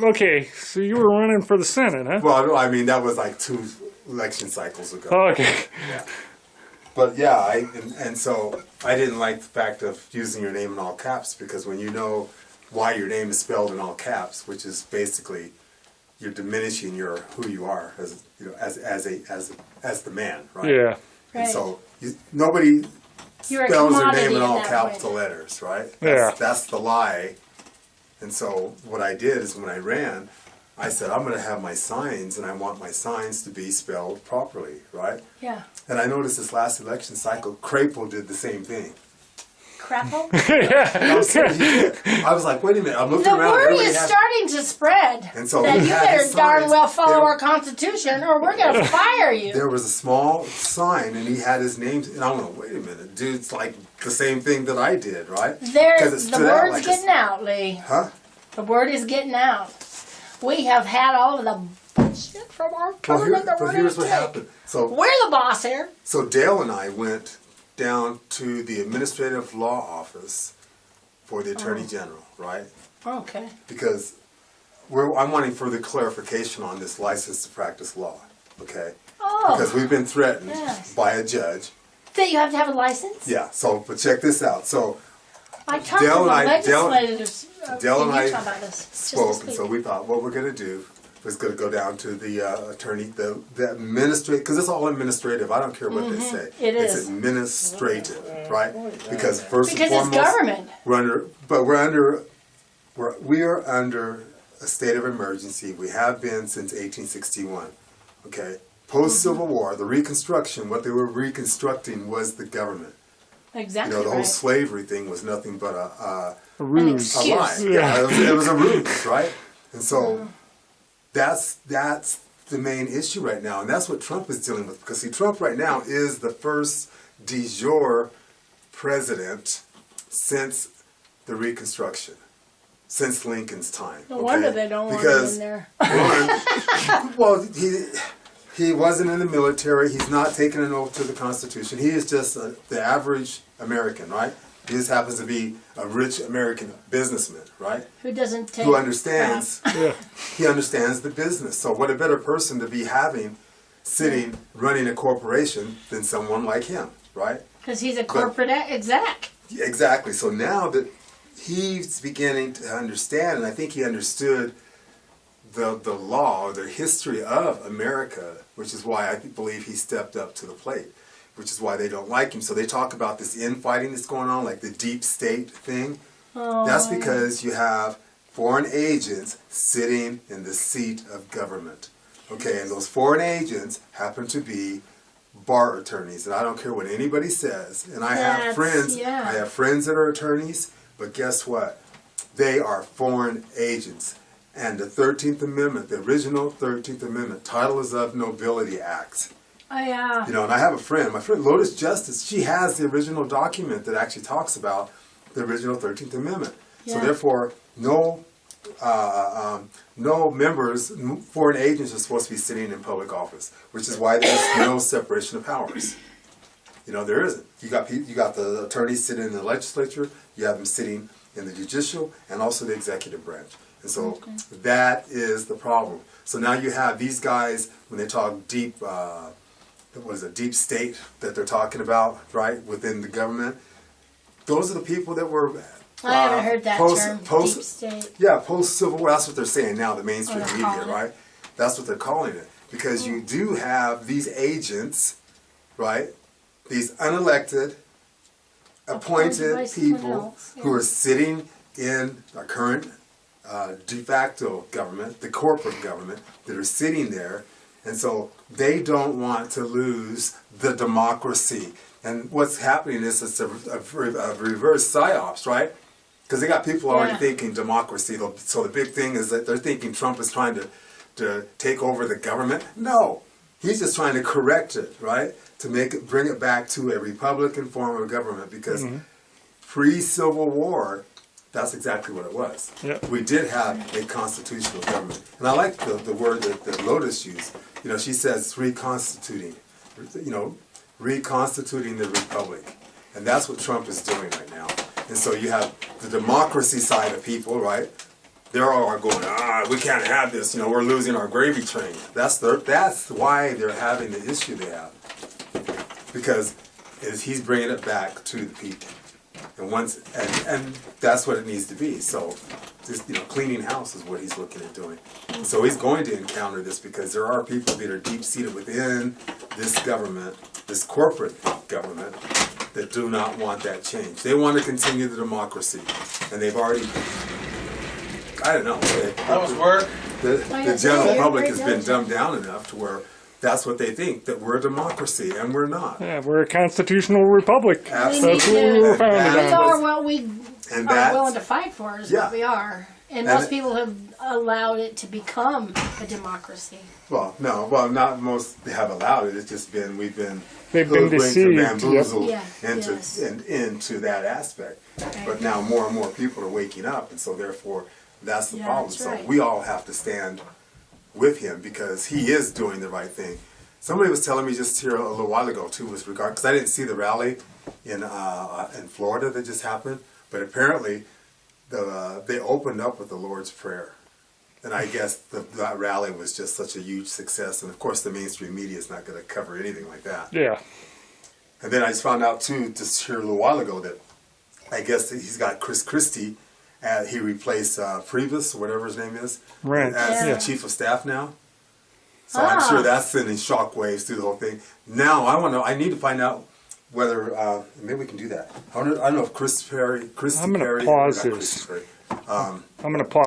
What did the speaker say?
Okay, so you were running for the Senate, huh? Well, no, I mean, that was like 2 election cycles ago. Oh, okay. Yeah. But yeah, and so I didn't like the fact of using your name in all caps, because when you know why your name is spelled in all caps, which is basically you're diminishing who you are as as the man, right? Yeah. And so nobody You're a spells their commodity name in at all that capital point. letters, right? Yeah. That's the lie. And so what I did is when I ran, I said, I'm going to have my signs, and I want my signs to be spelled properly, right? Yeah. And I noticed this last election cycle, Crapo did the same thing. Crapple? I was like, wait a minute, I'm looking The around. word everybody is has- starting to spread. And so that we you had better these darn signs. well follow There- our Constitution, or we're going to fire you. There was a small sign, and he had his name, and I went, wait a minute, dude, it's like the same thing that I did, right? 'Cause it The stood out word's like getting out, Lee. Huh? The word is getting out. We have had all of the bullshit from our government that we're But going here's to what take. happened. So We're the boss here. So Dale and I went down to the administrative law office for the attorney general, right? Okay. Because I'm wanting further clarification on this license to practice law, okay? Oh. Because we've been threatened Yes. by a judge. That you have to have a license? Yeah. So, but check this out. So I talked Dale to the and I- Dale- legislators Dale in and I Utah about this. Just spoke, this and week. so we thought what we're going to do was going to go down to the attorney, the administrative, because it's all administrative. I don't care what they say. It It's is. administrative, right? Because first Because and it's foremost, government. we are under a state of emergency. We have been since 1861. Okay, post Civil War, the Reconstruction. What they were reconstructing was the government. Exactly The whole right. slavery thing was nothing but a Ruse. excuse. lie. Yeah, it was a ruse, right? And so that's the main issue right now, and that's what Trump is dealing with. Because see, Trump right now is the first de jure president since the Reconstruction, since Lincoln's time. No okay? wonder they don't want Because, him in there. one, well, he wasn't in the military. He's not taking an oath to the Constitution. He is just the average American, right? He just happens to be a rich American businessman, right? Who doesn't take Who understands? Yeah. He understands the business. So what a better person to be sitting running a corporation than someone like him, right? Because he's a corporate exec. Yeah, exactly. So now that he's beginning to understand, and I think he understood the law, or the history of America, which is why I believe he stepped up to the plate, which is why they don't like him. So they talk about this infighting that's going on, like the deep state thing. Oh, That's because you have foreign agents sitting in the seat of government. Okay, and those foreign agents happen to be bar attorneys, and I don't care what anybody says. And I have friends. yeah. I have friends that are attorneys, but guess what? They are foreign agents. And the 13th Amendment, the original 13th Amendment, Title is of Nobility Act. Oh, yeah. You know, and I have a friend, my friend Lotus Justice, she has the original document that actually talks about the original 13th Amendment. So Yeah. therefore, no members, foreign agents are supposed to be sitting in public office, which is why there's no separation of powers. You know, there isn't. You got the attorneys sitting in the legislature, you have them sitting in the judicial, and also the executive branch. And so that is the problem. So now you have these guys, when they talk deep, deep state that they're talking about, right, within the government. Those are the people that were I haven't heard that term, deep state. Yeah, post-Civil War, that's what they're saying now, the mainstream they're media, calling it. right? That's what they're calling it. Because you do have these agents, right? These unelected, appointed by someone people else, who yeah. are sitting in our current de facto government, the corporate government, that are sitting there. And so they don't want to lose the democracy. And what's happening is it's a reverse psyops, right? Because they got people already Yeah. thinking democracy. So the big thing is that they're thinking Trump is trying to take over the government. No, he's just trying to correct it, right? To bring it back to a Republican form of government. Because pre-Civil War, that's exactly what it was. Yep. We did have a constitutional government. And I like the word that Lotus used. You know, she says reconstituting. You know, reconstituting the republic. And that's what Trump is doing right now. And so you have the democracy side of people, right? they're all going, we can't have this. You know, we're losing our gravy train. That's why they're having the issue they have, because he's bringing it back to the people, and that's what it needs to be. So, just cleaning house is what he's looking at doing. So he's going to encounter this because there are people that are deep seated within this government, this corporate government, that do not want that change. They want to continue the democracy, and they've already. I don't know. That was work. The general public has been dumbed down enough to where that's what they think, that we're a democracy, and we're not. Yeah, we're a constitutional republic. Absolutely. That's what we were founded We on. are what we are willing to fight for is what we are. And most people have allowed it to become a democracy. Well, not most have allowed it. It's just been They've been deceived, and bamboozled yep. into that aspect. Right. But now more and more people are waking up, and so therefore that's the problem. That's So right. we all have to stand with him because he is doing the right thing. Somebody was telling me just here a little while ago too, because I didn't see the rally in Florida that just happened, but apparently they opened up with the Lord's Prayer. And I guess that rally was just such a huge success. And of course, the mainstream media is not going to cover anything like that. Yeah. And then I just found out, too, just here a little while ago, that I guess that he's got Chris Christie. He replaced Priebus, whatever his name is, Right. as the chief of staff now. So I'm sure that's sending shockwaves through the whole thing. Now, I need to find out whether, maybe we can do that. I don't know if Chris Perry. I'm going to pause this. I'm going to pause.